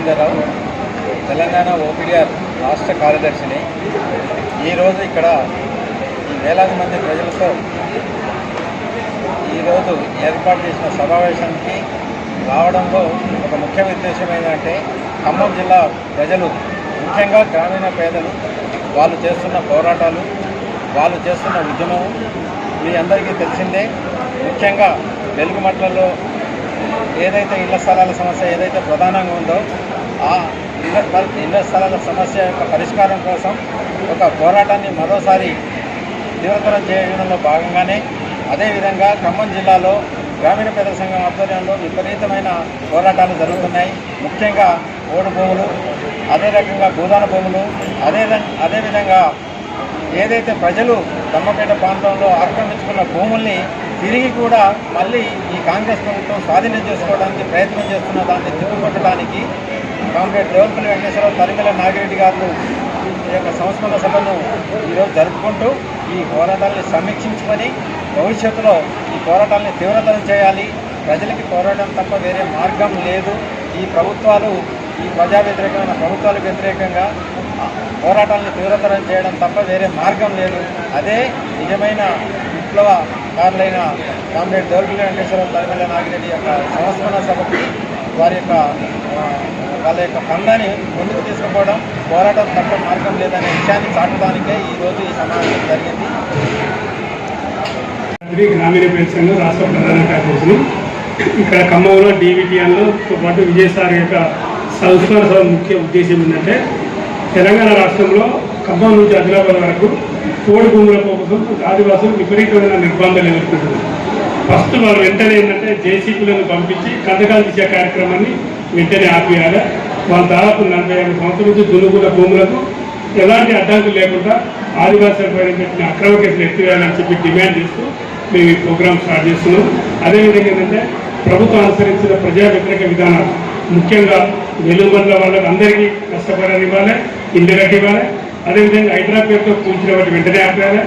నాగేంద్రరావు, తెలంగాణ ఓపీడీఆర్ రాష్ట్ర కార్యదర్శిని. ఈరోజు ఇక్కడ ఈ వేలాది మంది ప్రజలతో ఈరోజు ఏర్పాటు చేసిన సమావేశానికి రావడంలో ఒక ముఖ్య ఉద్దేశం ఏంటంటే, ఖమ్మం జిల్లా ప్రజలు, ముఖ్యంగా గ్రామీణ పేదలు, వాళ్ళు చేస్తున్న పోరాటాలు, వాళ్ళు చేస్తున్న ఉద్యమం మీ అందరికీ తెలిసిందే. ముఖ్యంగా వెలుగుమట్లలో ఏదైతే ఇళ్ల స్థలాల సమస్య ఏదైతే ప్రధానంగా ఉందో, ఆ ఇళ్ల స్థలాల సమస్య యొక్క పరిష్కారం కోసం ఒక పోరాటాన్ని మరోసారి తీవ్రతరం చేయడంలో భాగంగానే అదేవిధంగా ఖమ్మం జిల్లాలో గ్రామీణ పేదల సంఘం ఆధ్వర్యంలో విపరీతమైన పోరాటాలు జరుగుతున్నాయి. ముఖ్యంగా ఓడు భూములు, అదే రకంగా భూదాన భూములు, అదేవిధంగా ఏదైతే ప్రజలు దమ్మపేట ప్రాంతంలో ఆక్రమించుకున్న భూముల్ని తిరిగి కూడా మళ్ళీ ఈ కాంగ్రెస్ ప్రభుత్వం స్వాధీనం చేసుకోవడానికి ప్రయత్నం చేస్తున్న దాన్ని తిప్పుకొట్టడానికి కామ్రేడ్ దేవులపల్లి వెంకటేశ్వరరావు, తరిమెల నాగిరెడ్డి గారు ఈ యొక్క సంస్మరణ సభను ఈరోజు జరుపుకుంటూ ఈ పోరాటాన్ని సమీక్షించుకొని భవిష్యత్తులో ఈ పోరాటాన్ని తీవ్రతరం చేయాలి. ప్రజలకి పోరాటం తప్ప వేరే మార్గం లేదు. ఈ ప్రభుత్వాలు, ఈ ప్రజా వ్యతిరేకమైన ప్రభుత్వాలకు వ్యతిరేకంగా పోరాటాలను తీవ్రతరం చేయడం తప్ప వేరే మార్గం లేదు. అదే నిజమైన విప్లవకారులైన కామ్రేడ్ దేవులపల్లి వెంకటేశ్వరరావు, తరిమెల నాగిరెడ్డి యొక్క సంస్మరణ సభకి వాళ్ళ యొక్క పందాన్ని ముందుకు తీసుకుపోవడం, పోరాటం తప్ప మార్గం లేదనే విషయాన్ని చాటడానికే ఈరోజు ఈ సమావేశం జరిగింది. గ్రామీణ పేద సంఘం రాష్ట్ర ప్రధాన కార్యదర్శిని. ఇక్కడ ఖమ్మంలో DVTNతో పాటు విజయసాయి యొక్క సంస్మరణ సభ ముఖ్య ఉద్దేశం ఏంటంటే, తెలంగాణ రాష్ట్రంలో ఖమ్మం నుంచి ఆదిలాబాద్ వరకు పోడు భూముల కోసం ఆదివాసులు విపరీతమైన నిర్బంధాలు ఎదుర్కొంటున్నారు. ఫస్ట్ వాళ్ళు వెంటనే ఏంటంటే జేసీబీలను పంపించి కందకాలు తీసే కార్యక్రమాన్ని వెంటనే ఆపేయాలి. వాళ్ళు దాదాపు 45 సంవత్సరాల నుంచి దున్నుకున్న భూములకు ఎలాంటి అడ్డంకులు లేకుండా ఆదివాసుల పైన పెట్టిన అక్రమ కేసులు ఎత్తివేయాలని చెప్పి డిమాండ్ చేస్తూ మేము ఈ ప్రోగ్రామ్ స్టార్ట్ చేస్తున్నాం. అదేవిధంగా ఏంటంటే ప్రభుత్వం అనుసరించిన ప్రజా వ్యతిరేక విధానాలు, ముఖ్యంగా వెలుగుబండ్ల వాళ్ళకి అందరికీ కష్టపడని ఇవ్వాలి, ఇండిరెక్ట్ ఇవ్వాలి. అదేవిధంగా హైదరాబాద్తో కూల్చిన వాటి వెంటనే ఆపేయాలి.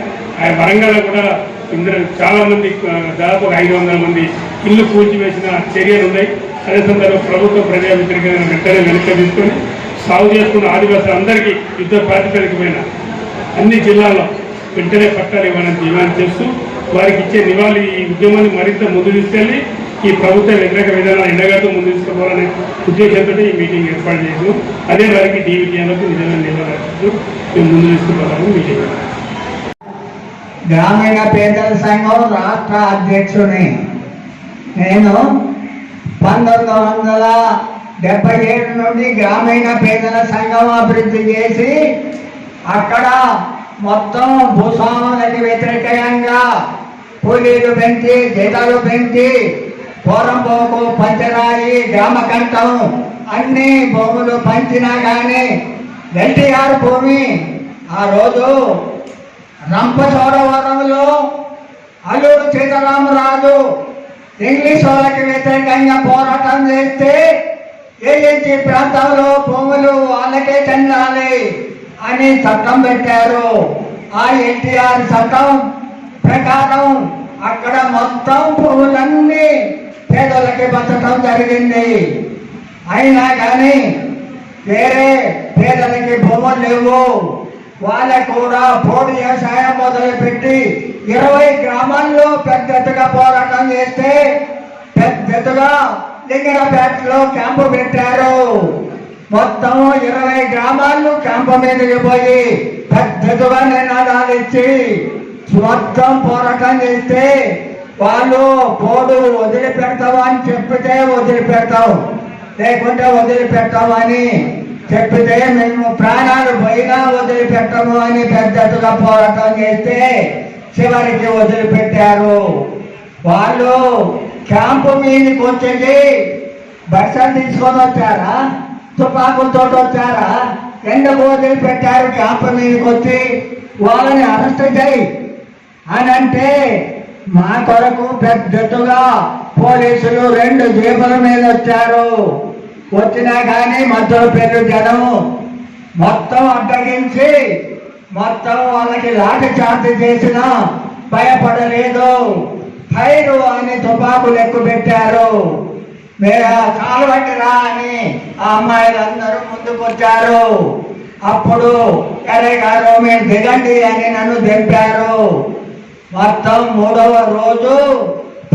వరంగల్లో కూడా చాలామంది దాదాపు 500 మంది ఇల్లు కూల్చివేసిన చర్యలు ఉన్నాయి. అదే సందర్భంలో ప్రభుత్వం ప్రజా వ్యతిరేకమైన వెంటనే వెనక్కి తీసుకొని సాగు చేసుకున్న ఆదివాసులు అందరికీ యుద్ధ ప్రాతిపదికమైన అన్ని జిల్లాల్లో వెంటనే పట్టాలు ఇవ్వాలని డిమాండ్ చేస్తూ వారికి ఇచ్చే నివాళి ఈ ఉద్యమాన్ని మరింత ముందు తీసుకెళ్లి ఈ ప్రభుత్వ వ్యతిరేక విధానాలు ఎండగాతో ముందు తీసుకుపోవాలనే ఉద్దేశంతో ఈ మీటింగ్ ఏర్పాటు చేసాం. అదే వారికి DVTNలకు నిజమైన నివాళులు మేము ముందు తీసుకుపోవాలని మీటింగ్. గ్రామీణ పేదల సంఘం రాష్ట్ర అధ్యక్షుని నేను 1977 నుండి గ్రామీణ పేదల సంఘం అభివృద్ధి చేసి అక్కడ మొత్తం భూస్వాములకి వ్యతిరేకంగా కూలీలు పెంచి, జీతాలు పెంచి, పోరంపోకు, పంచరాయి, గ్రామకంఠం అన్ని భూములు పంచినా కానీ NTR భూమి ఆ రోజు రంపచోడవరంలో అల్లూరు సీతారామరాజు ఇంగ్లీష్ వాళ్ళకి వ్యతిరేకంగా పోరాటం చేస్తే ఏజెన్సీ ప్రాంతంలో భూములు వాళ్ళకే చెందాలి అని చట్టం పెట్టారు. ఆ NTR చట్టం ప్రకారం అక్కడ మొత్తం భూములన్నీ పేదలకి పంచడం జరిగింది. అయినా కానీ వేరే పేదలకి భూములు లేవు. వాళ్ళకు కూడా పోడు వ్యవసాయం మొదలుపెట్టి 20 గ్రామాల్లో పెద్ద ఎత్తుగా పోరాటం చేస్తే పెద్ద ఎత్తుగా లింగనపేటలో క్యాంపు పెట్టారు. మొత్తం 20 గ్రామాలు క్యాంపు మీదకి పోయి పెద్ద ఎత్తుగా నినాదాలు ఇచ్చి మొత్తం పోరాటం చేస్తే వాళ్ళు పోడు వదిలిపెడతావు అని చెప్పితే వదిలిపెడతావు, లేకుంటే వదిలిపెట్టాము అని చెప్పితే మేము ప్రాణాలు పోయినా వదిలిపెట్టము అని పెద్దగా పోరాటం చేస్తే చివరికి వదిలిపెట్టారు. వాళ్ళు క్యాంపు మీదకి వచ్చేసి బస్సులు తీసుకొని వచ్చారా, తుపాకులతో వచ్చారా, ఎందుకు వదిలిపెట్టారు? క్యాంపు మీదకి వచ్చి వాళ్ళని అరెస్ట్ చేయి అని అంటే మా కొరకు పెద్దగా పోలీసులు 2 జీపుల మీద వచ్చారు. వచ్చినా కానీ మధ్యలో పేరు జనం మొత్తం అడ్డగించి మొత్తం వాళ్ళకి లాఠీ చార్జ్ చేసినా భయపడలేదు. ఫైరు అని తుపాకులు ఎక్కువ పెట్టారు. మీరు కాలు పట్టిరా అని ఆ అమ్మాయిలందరూ ముందుకు వచ్చారు. అప్పుడు అరే గారు మీరు దిగండి అని నన్ను దింపారు. మొత్తం 3వ రోజు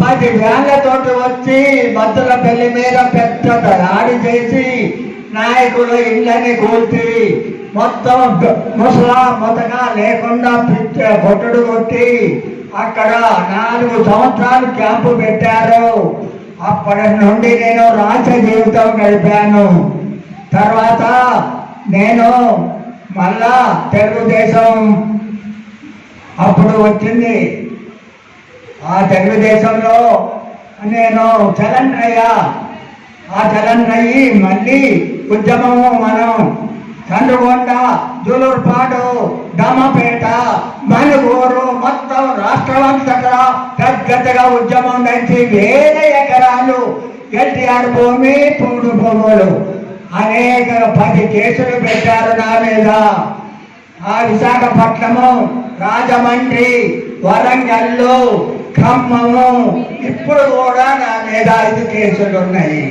10 వ్యాన్లతోటి వచ్చి బద్దుల పెళ్లి మీద పెద్ద దాడి చేసి నాయకులు ఇళ్ళని కూల్చి మొత్తం ముసలా మొదగా లేకుండా కొట్టుడు కొట్టి అక్కడ 4 సంవత్సరాలు క్యాంపు పెట్టారు. అప్పటి నుండి నేను రాష్ట్ర జీవితం గడిపాను. తర్వాత నేను మళ్ళా తెలుగుదేశం అప్పుడు వచ్చింది. ఆ తెలుగుదేశంలో నేను చలన్ అయ్యా. ఆ చలన్ అయ్యి మళ్ళీ ఉద్యమము మనం చంద్రగొండ, జూలూరుపాడు, దమ్మపేట, మనుగూరు మొత్తం రాష్ట్రమంతటా పెద్దగా ఉద్యమం నడిచి 1000 ఎకరాలు ఎన్టీఆర్ భూమి, పూడు భూములు అనేక 10 కేసులు పెట్టారు నా మీద. ఆ విశాఖపట్నము, రాజమండ్రి, వరంగల్లు, ఖమ్మము ఇప్పుడు కూడా నా మీద 5 కేసులు ఉన్నాయి.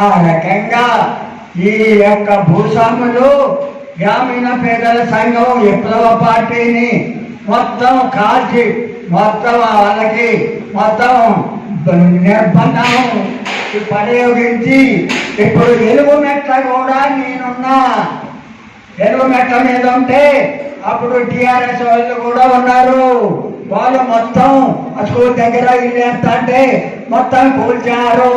ఆ రకంగా ఈ యొక్క భూస్వాములు గ్రామీణ పేదల సంఘం విప్లవ పార్టీని మొత్తం కాల్చి మొత్తం వాళ్ళకి మొత్తం నిర్బంధం ప్రయోగించి ఇప్పుడు ఎలుగు మెట్ల కూడా నేనున్నా. ఎలుగు మెట్ల మీద ఉంటే అప్పుడు టిఆర్ఎస్ వాళ్ళు కూడా ఉన్నారు. వాళ్ళు మొత్తం స్కూల్ దగ్గర ఇల్లు వేస్తా అంటే మొత్తం కూల్చారు.